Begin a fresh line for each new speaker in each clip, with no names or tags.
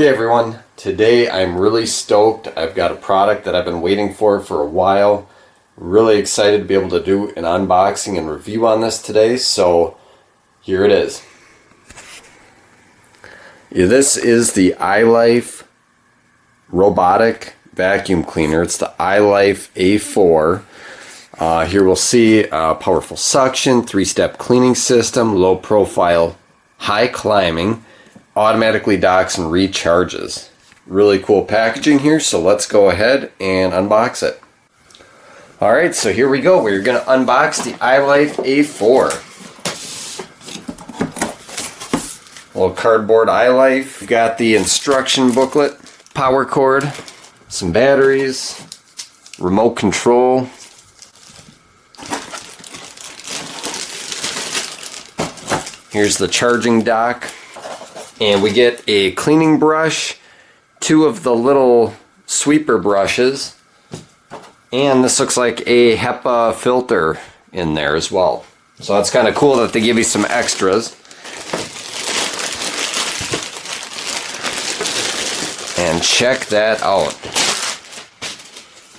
Okay everyone, today I'm really stoked. I've got a product that I've been waiting for a while. Really excited to be able to do an unboxing and review on this today, so here it is. This is the ILIFE robotic vacuum cleaner. It's the ILIFE V10. Here we'll see powerful suction, 3-step cleaning system, low profile, high climbing, automatically docks and recharges. Really cool packaging here, so let's go ahead and unbox it. Alright, so here we go. We're going to unbox the ILIFE V10. Little cardboard ILIFE. We've got the instruction booklet, power cord, some batteries, remote control. Here's the charging dock. And we get a cleaning brush, 2 of the little sweeper brushes, and this looks like a HEPA filter in there as well. So that's kind of cool that they give you some extras. And check that out.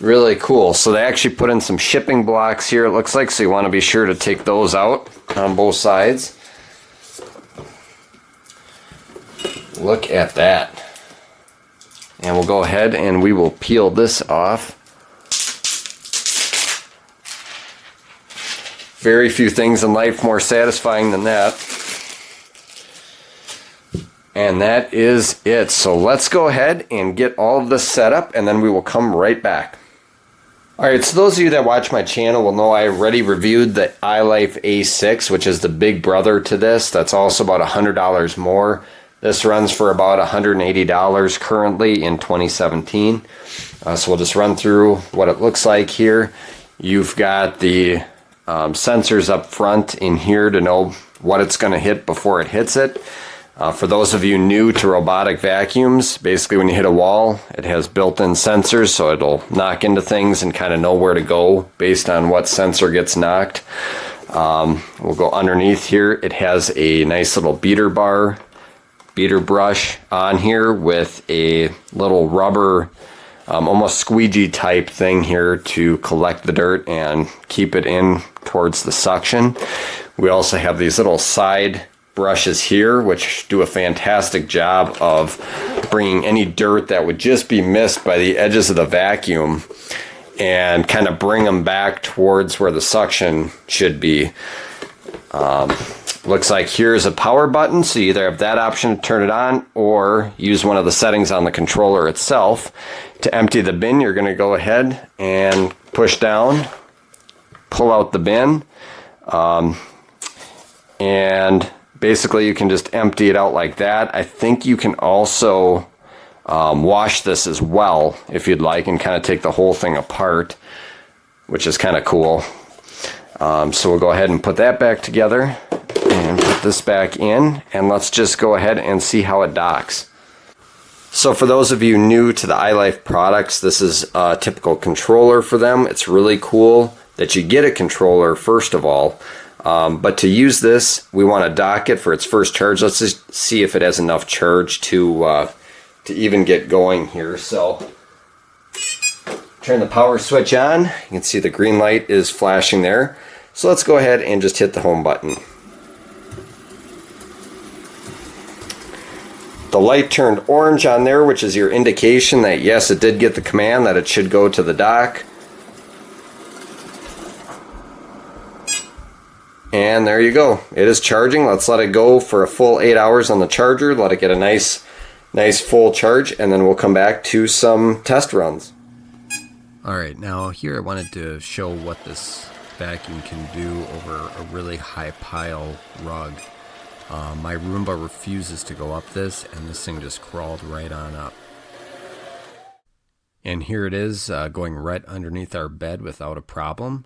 Really cool. So they actually put in some shipping blocks here, it looks like, so you want to be sure to take those out on both sides. Look at that. And we'll go ahead and we will peel this off. Very few things in life more satisfying than that. And that is it. So let's go ahead and get all of this set up and then we will come right back. Alright, so those of you that watch my channel will know I already reviewed the ILIFE A6, which is the big brother to this. That's also about $100 more. This runs for about $180 currently in 2017. So we'll just run through what it looks like here. You've got the sensors up front in here to know what it's going to hit before it hits it. For those of you new to robotic vacuums, basically when you hit a wall, it has built-in sensors, so it'll knock into things and kind of know where to go based on what sensor gets knocked. We'll go underneath here. It has a nice little beater brush on here with a little rubber, almost squeegee type thing here to collect the dirt and keep it in towards the suction. We also have these little side brushes here which do a fantastic job of bringing any dirt that would just be missed by the edges of the vacuum and kind of bring them back towards where the suction should be. Looks like here's a power button, so you either have that option to turn it on or use one of the settings on the controller itself. To empty the bin, you're going to go ahead and push down, pull out the bin, and basically you can just empty it out like that. I think you can also wash this as well if you'd like and kind of take the whole thing apart, which is kind of cool. So we'll go ahead and put that back together and put this back in, and let's just go ahead and see how it docks. So for those of you new to the ILIFE products, this is a typical controller for them. It's really cool that you get a controller first of all, but to use this we want to dock it for its first charge. Let's just see if it has enough charge to even get going here. So turn the power switch on. You can see the green light is flashing there. So let's go ahead and just hit the home button. The light turned orange on there, which is your indication that yes, it did get the command that it should go to the dock. And there you go. It is charging. Let's let it go for a full 8 hours on the charger. Let it get a nice full charge, and then we'll come back to some test runs.
Alright, now here I wanted to show what this vacuum can do over a really high pile rug. My Roomba refuses to go up this, and this thing just crawled right on up. And here it is, going right underneath our bed without a problem.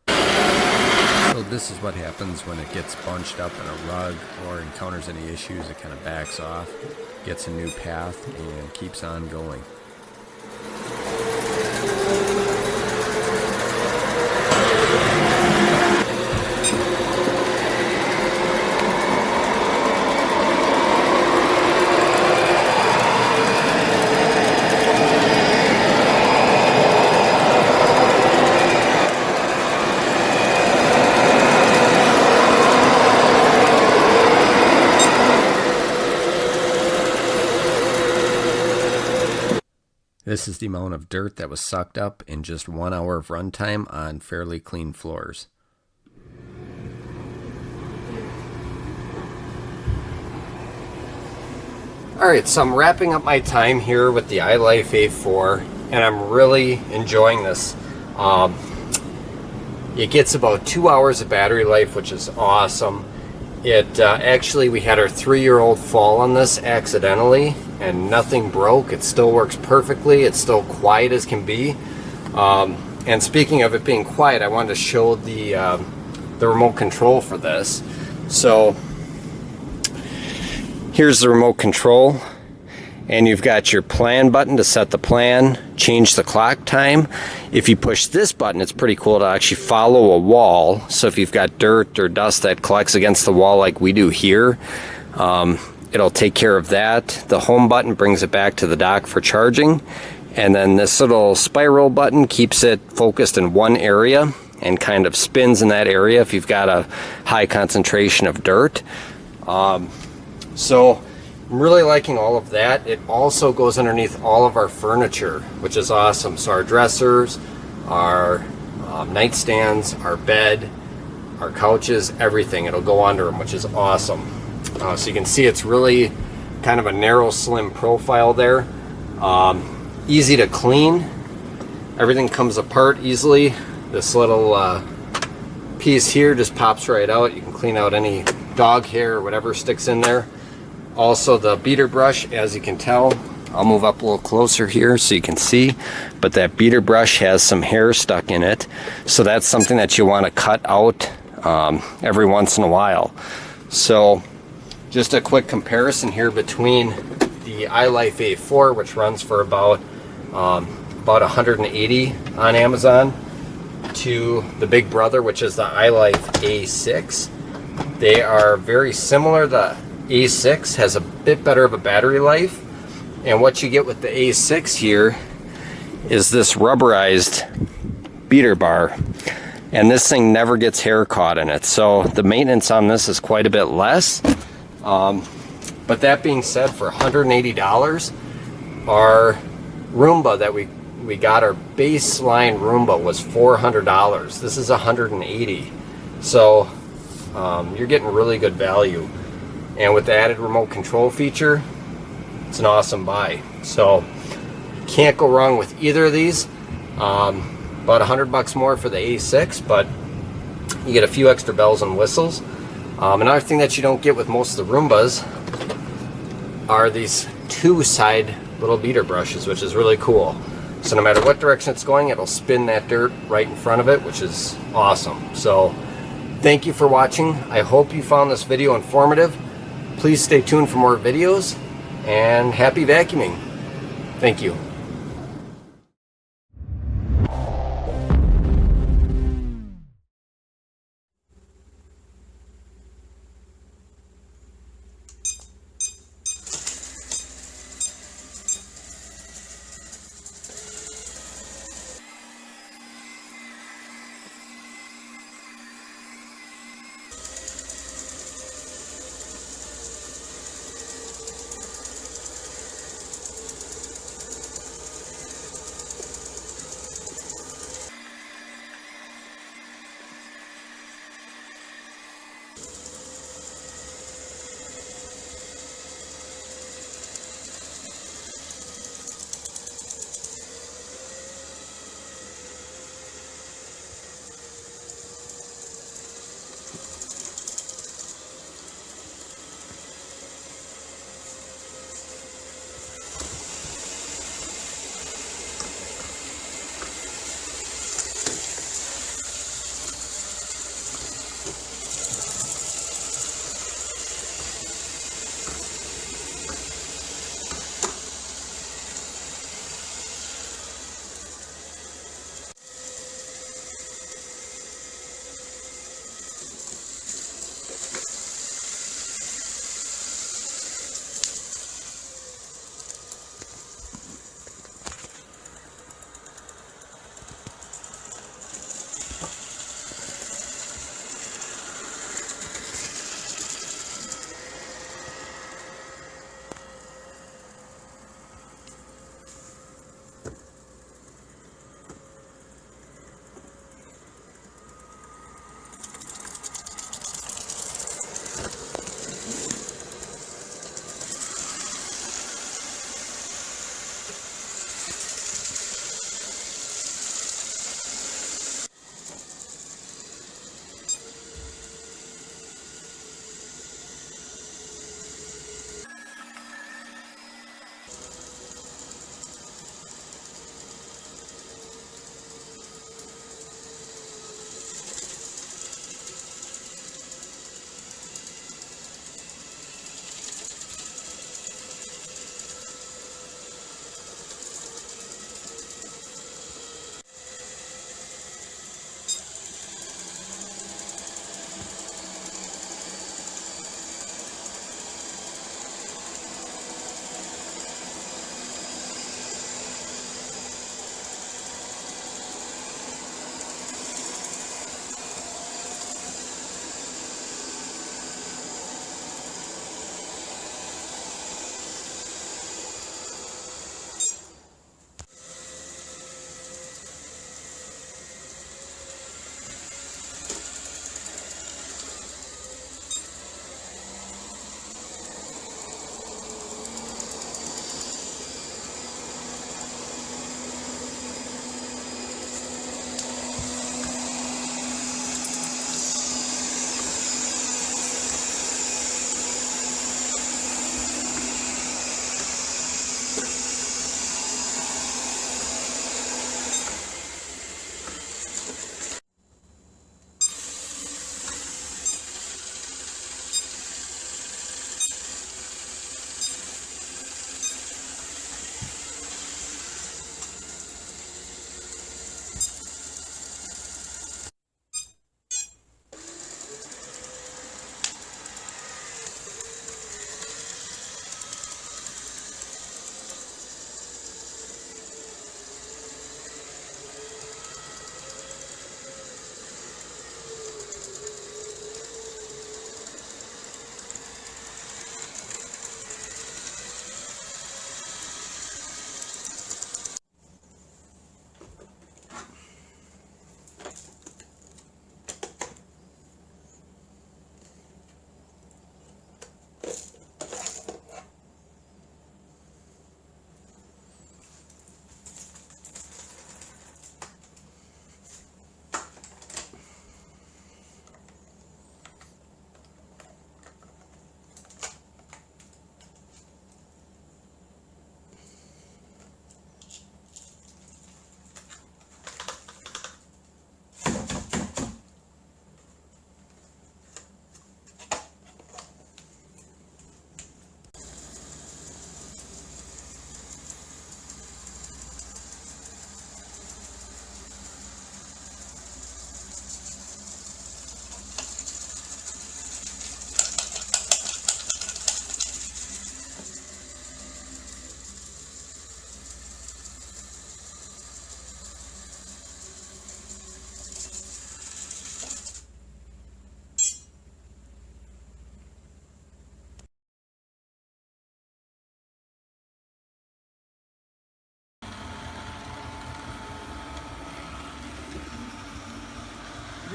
So this is what happens when it gets bunched up in a rug or encounters any issues. It kind of backs off, gets a new path, and keeps on going. This is the amount of dirt that was sucked up in just 1 hour of runtime on fairly clean floors.
Alright, so I'm wrapping up my time here with the ILIFE V10, and I'm really enjoying this. It gets about 2 hours of battery life, which is awesome. Actually, we had our 3-year-old fall on this accidentally, and nothing broke. It still works perfectly. It's still quiet as can be. And speaking of it being quiet, I wanted to show the remote control for this. So here's the remote control, and you've got your plan button to set the plan, change the clock time. If you push this button, it's pretty cool to actually follow a wall. So if you've got dirt or dust that collects against the wall like we do here, it'll take care of that. The home button brings it back to the dock for charging, and then this little spiral button keeps it focused in one area and kind of spins in that area if you've got a high concentration of dirt. So I'm really liking all of that. It also goes underneath all of our furniture, which is awesome. So our dressers, our nightstands, our bed, our couches, everything, it'll go under them, which is awesome. So you can see it's really kind of a narrow, slim profile there. Easy to clean. Everything comes apart easily. This little piece here just pops right out. You can clean out any dog hair or whatever sticks in there. Also the beater brush, as you can tell, I'll move up a little closer here so you can see, but that beater brush has some hair stuck in it, so that's something that you want to cut out every once in a while. So just a quick comparison here between the ILIFE V10, which runs for about 180 on Amazon, to the big brother, which is the ILIFE A6. They are very similar. The A6 has a bit better of a battery life, and what you get with the A6 here is this rubberized beater bar, and this thing never gets hair caught in it, so the maintenance on this is quite a bit less. But that being said, for $180, our Roomba that we got, our baseline Roomba, was $400. This is $180, so you're getting really good value. And with the added remote control feature, it's an awesome buy. So can't go wrong with either of these. About $100 more for the A6, but you get a few extra bells and whistles. Another thing that you don't get with most of the Roombas are these 2 side little beater brushes, which is really cool. So no matter what direction it's going, it'll spin that dirt right in front of it, which is awesome. So thank you for watching. I hope you found this video informative. Please stay tuned for more videos, and happy vacuuming. Thank you.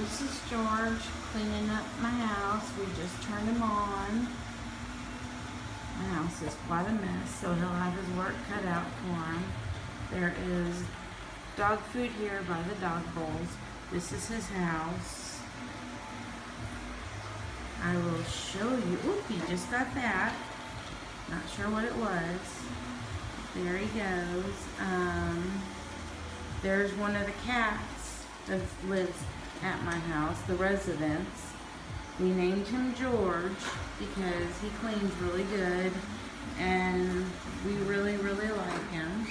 this is George cleaning up my house. We just turned him on. My house is quite a mess, so he'll have his work cut out for him. There is dog food here by the dog bowls. This is his house. I will show you. Oop, he just got that. Not sure what it was. There he goes. There's one of the cats that lives at my house, the residence. We named him George because he cleans really good and we really, really like him.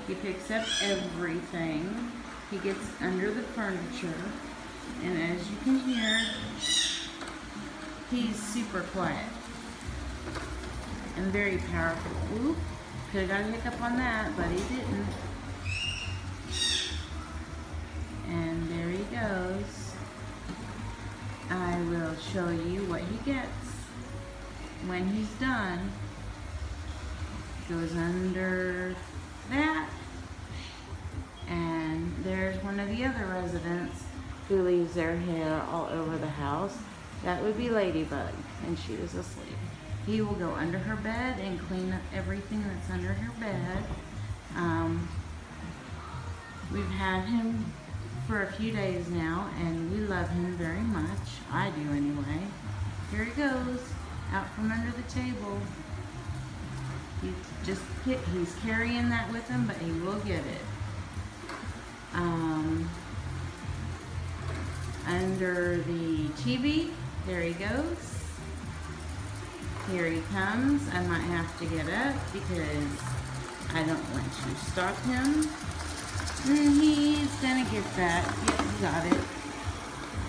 He picks up everything. He gets under the furniture, and as you can hear, he's super quiet and very powerful. Oop, could have got a hiccup on that, but he didn't. And there he goes. I will show you what he gets when he's done. Goes under that. And there's one of the other residents who leaves their hair all over the house. That would be Ladybug, and she is asleep. He will go under her bed and clean up everything that's under her bed. We've had him for a few days now, and we love him very much. I do anyway. Here he goes, out from under the table. He's carrying that with him, but he will get it. Under the TV, there he goes. Here he comes. I might have to get up because I don't want to stop him. And he's gonna get that. Yep, he got it.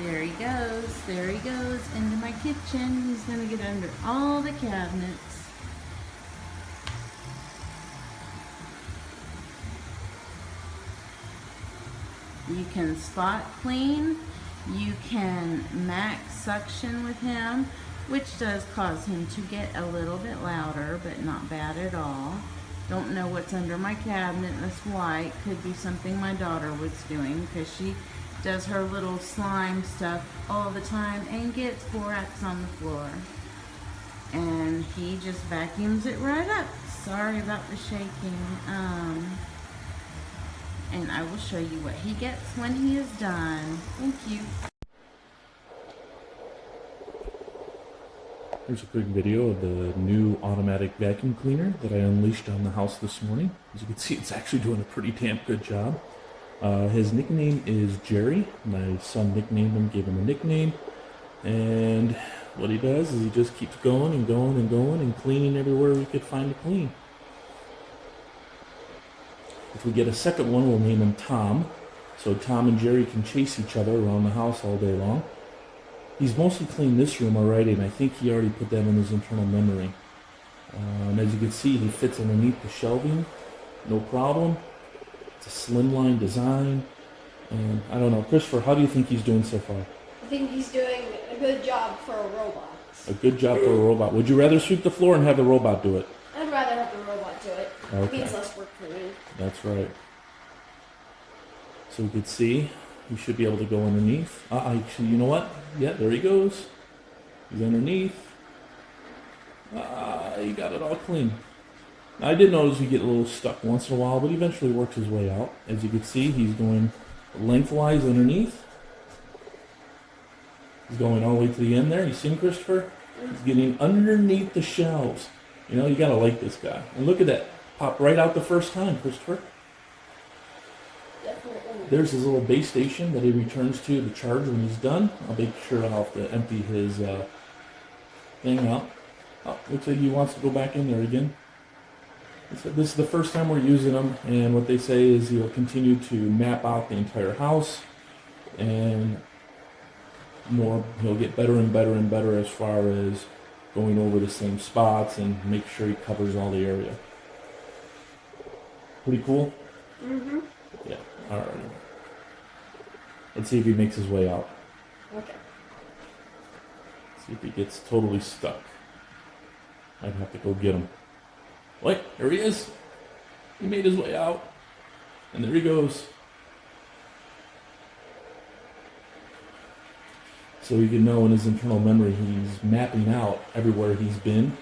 There he goes. There he goes into my kitchen. He's gonna get under all the cabinets. You can spot clean. You can max suction with him, which does cause him to get a little bit louder, but not bad at all. Don't know what's under my cabinet that's white. Could be something my daughter was doing because she does her little slime stuff all the time and gets borax on the floor. And he just vacuums it right up. Sorry about the shaking. And I will show you what he gets when he is done. Thank you.
Here's a quick video of the new automatic vacuum cleaner that I unleashed on the house this morning. As you can see, it's actually doing a pretty damn good job. His nickname is Jerry. My son nicknamed him, gave him a nickname. And what he does is he just keeps going and going and going and cleaning everywhere we could find to clean. If we get a second one, we'll name him Tom. So Tom and Jerry can chase each other around the house all day long. He's mostly cleaned this room already, and I think he already put that in his internal memory. And as you can see, he fits underneath the shelving, no problem. It's a slimline design. And I don't know, Christopher, how do you think he's doing so far?
I think he's doing a good job for a robot.
A good job for a robot. Would you rather sweep the floor and have the robot do it?
I'd rather have the robot do it.
Okay.
It means less work for me.
That's right. So we could see, he should be able to go underneath. Actually, you know what? Yeah, there he goes. He's underneath. He got it all clean. Now, I did notice he get a little stuck once in a while, but he eventually works his way out. As you can see, he's going lengthwise underneath. He's going all the way to the end there. You see him, Christopher? He's getting underneath the shelves. You know, you gotta like this guy. And look at that. Pop right out the first time, Christopher.
Definitely.
There's his little base station that he returns to charge when he's done. I'll make sure I'll have to empty his thing out. Oh, looks like he wants to go back in there again. So this is the first time we're using him, and what they say is he'll continue to map out the entire house, and he'll get better and better and better as far as going over the same spots and make sure he covers all the area. Pretty cool?
Mm-hmm.
Yeah, alright. Let's see if he makes his way out.
Okay.
See if he gets totally stuck. I'd have to go get him. Wait, there he is. He made his way out. And there he goes. so he can know in his internal memory he's mapping out everywhere he's been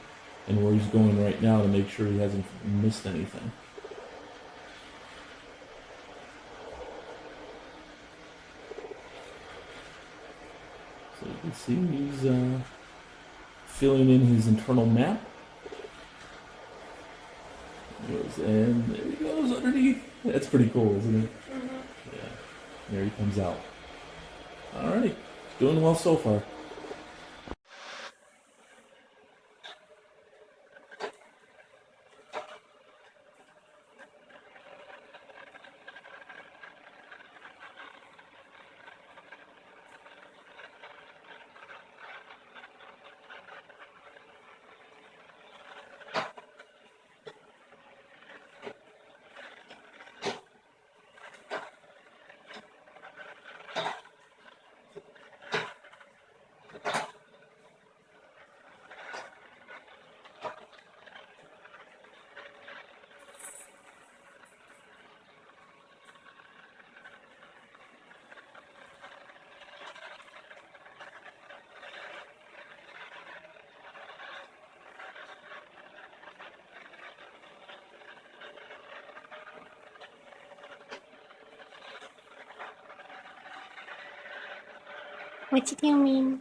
and where he's going right now to make sure he hasn't missed anything. So you can see he's filling in his internal map. And there he goes underneath. That's pretty cool, isn't it? Yeah. There he comes out. Alrighty. Doing well so far.
What you doing?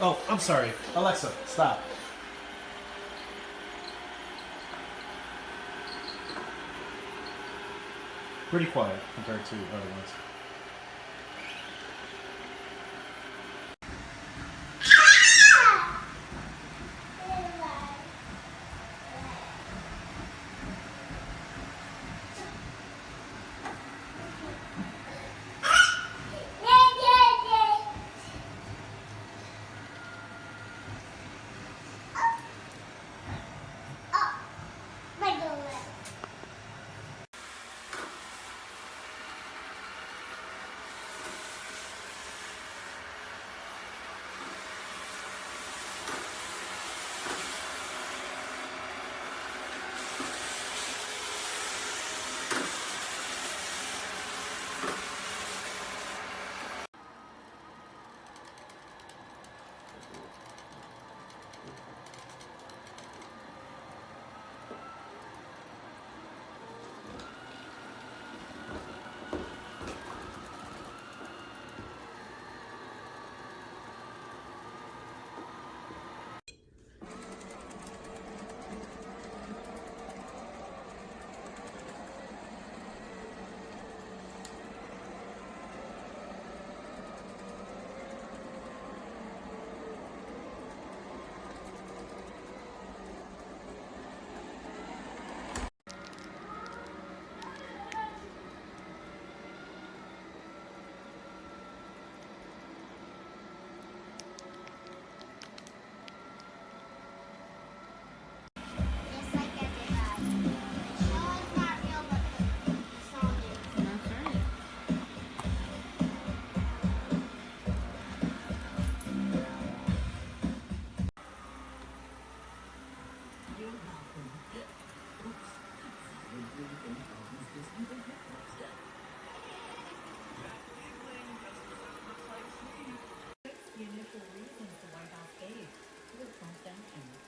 Oh, I'm sorry. Alexa, stop. Pretty quiet compared to other ones.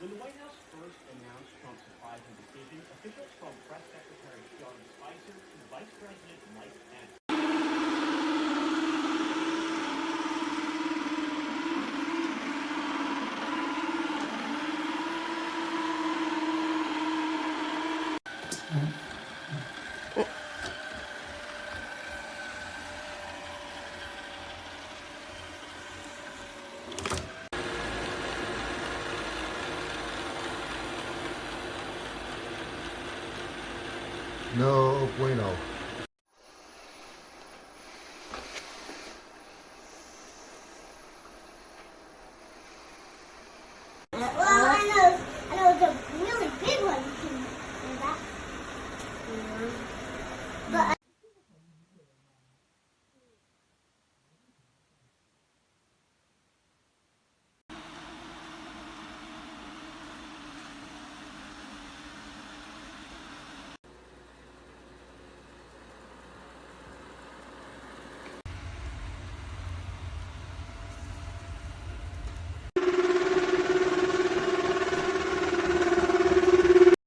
When the White House first announced Trump's surprising decision, officials from Press Secretary Sean Spicer to Vice President Mike Pence
No bueno.